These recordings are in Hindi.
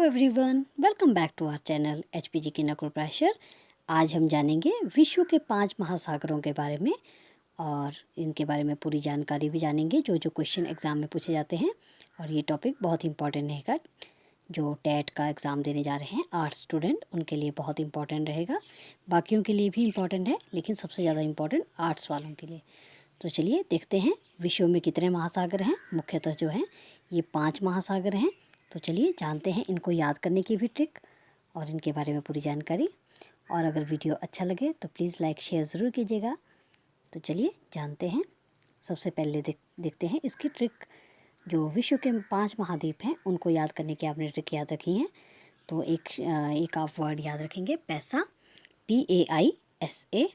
Everyone, welcome back to our channel HPG की नकुल प्रेशर। आज हम जानेंगे विश्व के 5 महासागरों के बारे में और इनके बारे में पूरी जानकारी भी जानेंगे जो जो क्वेश्चन एग्ज़ाम में पूछे जाते हैं। और ये टॉपिक बहुत इंपॉर्टेंट रहेगा, जो टेट का एग्ज़ाम देने जा रहे हैं आर्ट्स स्टूडेंट उनके लिए बहुत इंपॉर्टेंट रहेगा। बाकियों के लिए भी इम्पॉर्टेंट है, लेकिन सबसे ज़्यादा इम्पॉर्टेंट आर्ट्स वालों के लिए। तो चलिए देखते हैं विश्व में कितने महासागर हैं। मुख्यतः जो हैं ये 5 महासागर हैं। तो चलिए जानते हैं इनको याद करने की भी ट्रिक और इनके बारे में पूरी जानकारी। और अगर वीडियो अच्छा लगे तो प्लीज़ लाइक शेयर ज़रूर कीजिएगा। तो चलिए जानते हैं। सबसे पहले देखते हैं इसकी ट्रिक। जो विश्व के 5 महाद्वीप हैं उनको याद करने की आपने ट्रिक याद रखी है। तो एक आप वर्ड याद रखेंगे, पैसा, PAISA।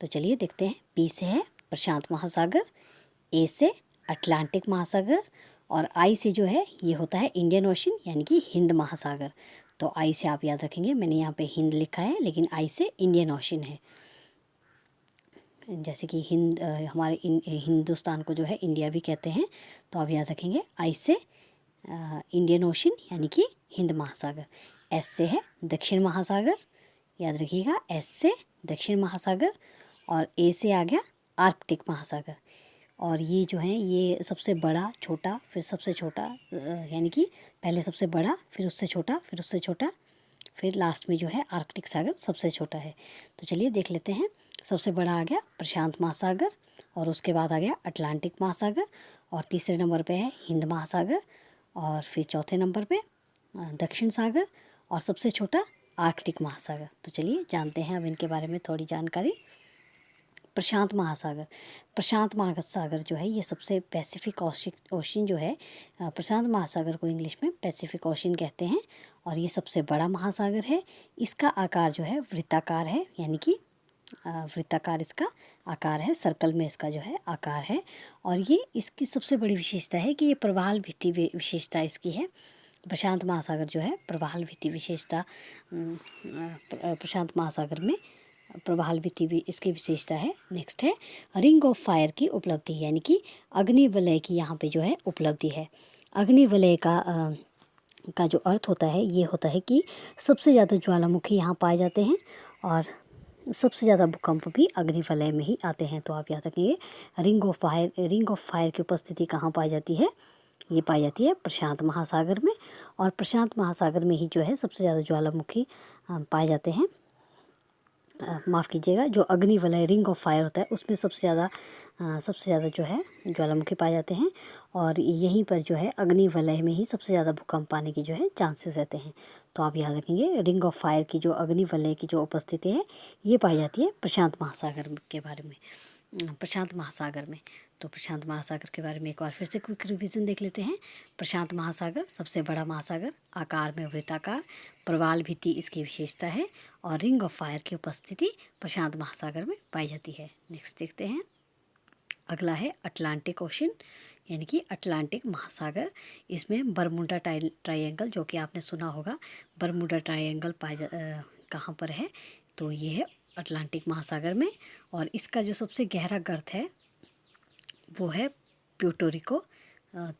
तो चलिए देखते हैं। पी से है प्रशांत महासागर, ए से अटलांटिक महासागर और आई से जो है ये होता है इंडियन ओशन यानी कि हिंद महासागर। तो आई से आप याद रखेंगे, मैंने यहाँ पे हिंद लिखा है लेकिन आई से इंडियन ओशन है। जैसे कि हमारे हिंदुस्तान को जो है इंडिया भी कहते हैं। तो आप याद रखेंगे आई से इंडियन ओशन यानी कि हिंद महासागर। एस से है दक्षिण महासागर, याद रखिएगा एस से दक्षिण महासागर। और ए से आ गया आर्कटिक महासागर। और ये जो है ये सबसे बड़ा, छोटा, फिर सबसे छोटा, यानी कि पहले सबसे बड़ा, फिर उससे छोटा, फिर उससे छोटा, फिर लास्ट में जो है आर्कटिक सागर सबसे छोटा है। तो चलिए देख लेते हैं। सबसे बड़ा आ गया प्रशांत महासागर और उसके बाद आ गया अटलांटिक महासागर और तीसरे नंबर पे है हिंद महासागर और फिर चौथे नंबर पे दक्षिण सागर और सबसे छोटा आर्कटिक महासागर। तो चलिए जानते हैं अब इनके बारे में थोड़ी जानकारी। प्रशांत महासागर, प्रशांत महासागर जो है ये सबसे पैसिफिक ओशन जो है, प्रशांत महासागर को इंग्लिश में पैसिफिक ओशन कहते हैं और ये सबसे बड़ा महासागर है। इसका आकार जो है वृत्ताकार है, यानी कि वृत्ताकार इसका आकार है, सर्कल में इसका जो है आकार है। और ये इसकी सबसे बड़ी विशेषता है कि ये प्रवाल भित्ति विशेषता इसकी है। प्रशांत महासागर जो है प्रवाल भित्ति विशेषता, प्रशांत महासागर में प्रवाल भित्ति भी इसकी विशेषता है। नेक्स्ट है रिंग ऑफ फायर की उपलब्धि, यानी कि अग्निवलय की यहाँ पे जो है उपलब्धि है। अग्निवलय का जो अर्थ होता है ये होता है कि सबसे ज़्यादा ज्वालामुखी यहाँ पाए जाते हैं और सबसे ज़्यादा भूकंप भी अग्निवलय में ही आते हैं। तो आप याद रखिए रिंग ऑफ फायर की उपस्थिति कहाँ पाई जाती है, ये पाई जाती है प्रशांत महासागर में। और प्रशांत महासागर में ही जो है सबसे ज़्यादा ज्वालामुखी पाए जाते हैं। माफ़ कीजिएगा, जो अग्निवलय रिंग ऑफ फायर होता है उसमें सबसे ज़्यादा जो है ज्वालामुखी पाए जाते हैं और यहीं पर जो है अग्निवलय में ही सबसे ज़्यादा भूकंप आने की जो है चांसेस रहते हैं। तो आप याद रखेंगे रिंग ऑफ फायर की जो अग्निवलय की जो उपस्थिति है ये पाई जाती है प्रशांत महासागर के बारे में, प्रशांत महासागर में। तो प्रशांत महासागर के बारे में एक बार फिर से क्विक रिवीजन देख लेते हैं। प्रशांत महासागर सबसे बड़ा महासागर, आकार में वृत्ताकार, प्रवाल भित्ति इसकी विशेषता है और रिंग ऑफ फायर की उपस्थिति प्रशांत महासागर में पाई जाती है। नेक्स्ट देखते हैं। अगला है अटलांटिक ओशन यानी कि अटलांटिक महासागर। इसमें बरमुडा ट्रायंगल, जो कि आपने सुना होगा, बरमुडा ट्रायंगल कहाँ पर है, तो ये है अटलांटिक महासागर में। और इसका जो सबसे गहरा गर्त है वो है प्यूर्टो रिको।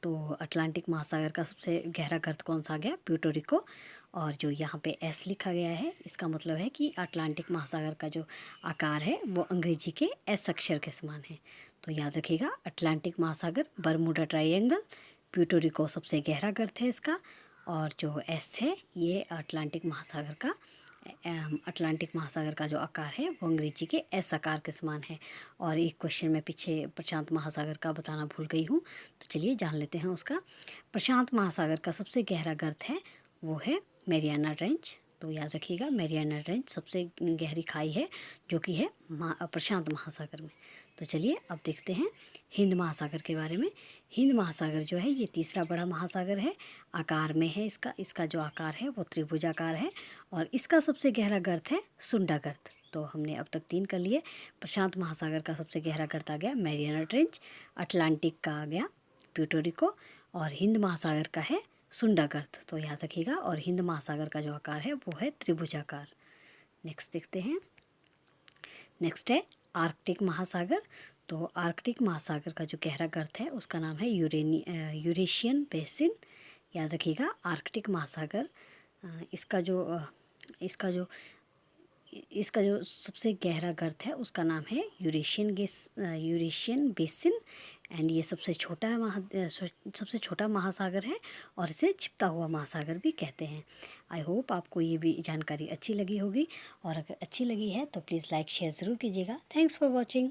तो अटलांटिक महासागर का सबसे गहरा गर्त कौन सा आ गया, प्यूर्टो रिको। और जो यहाँ पे एस लिखा गया है इसका मतलब है कि अटलांटिक महासागर का जो आकार है वो अंग्रेजी के एस अक्षर के समान है। तो याद रखिएगा अटलांटिक महासागर, बरमुडा ट्रायंगल, प्यूर्टो रिको सबसे गहरा गर्त है इसका। और जो एस है ये अटलांटिक महासागर का जो आकार है वो अंग्रेजी के एस आकार के समान है। और एक क्वेश्चन मैं पीछे प्रशांत महासागर का बताना भूल गई हूँ, तो चलिए जान लेते हैं उसका। प्रशांत महासागर का सबसे गहरा गर्त है वो है मैरियाना ट्रेंच। तो याद रखिएगा मैरियाना ट्रेंच सबसे गहरी खाई है जो कि है प्रशांत महासागर में। तो चलिए अब देखते हैं हिंद महासागर के बारे में। हिंद महासागर जो है ये तीसरा बड़ा महासागर है, आकार में है इसका जो आकार है वो त्रिभुजाकार है और इसका सबसे गहरा गर्त है सुंडा गर्त। तो हमने अब तक 3 कर लिए। प्रशांत महासागर का सबसे गहरा गर्त आ गया मैरियाना ट्रेंच, अटलांटिक का आ गया प्यूर्टो रिको और हिंद महासागर का है सुंडा गर्त। तो याद रखिएगा। और हिंद महासागर का जो आकार है वो है त्रिभुजाकार। नेक्स्ट देखते हैं। नेक्स्ट है आर्कटिक महासागर। तो आर्कटिक महासागर का जो गहरा गर्त है उसका नाम है यूरेशियन बेसिन। याद रखिएगा आर्कटिक महासागर इसका जो इसका जो सबसे गहरा गर्त है उसका नाम है यूरेशियन बेसिन। एंड ये सबसे छोटा महासागर है और इसे छिपता हुआ महासागर भी कहते हैं। आई होप आपको ये भी जानकारी अच्छी लगी होगी, और अगर अच्छी लगी है तो प्लीज़ लाइक शेयर ज़रूर कीजिएगा। Thanks for watching.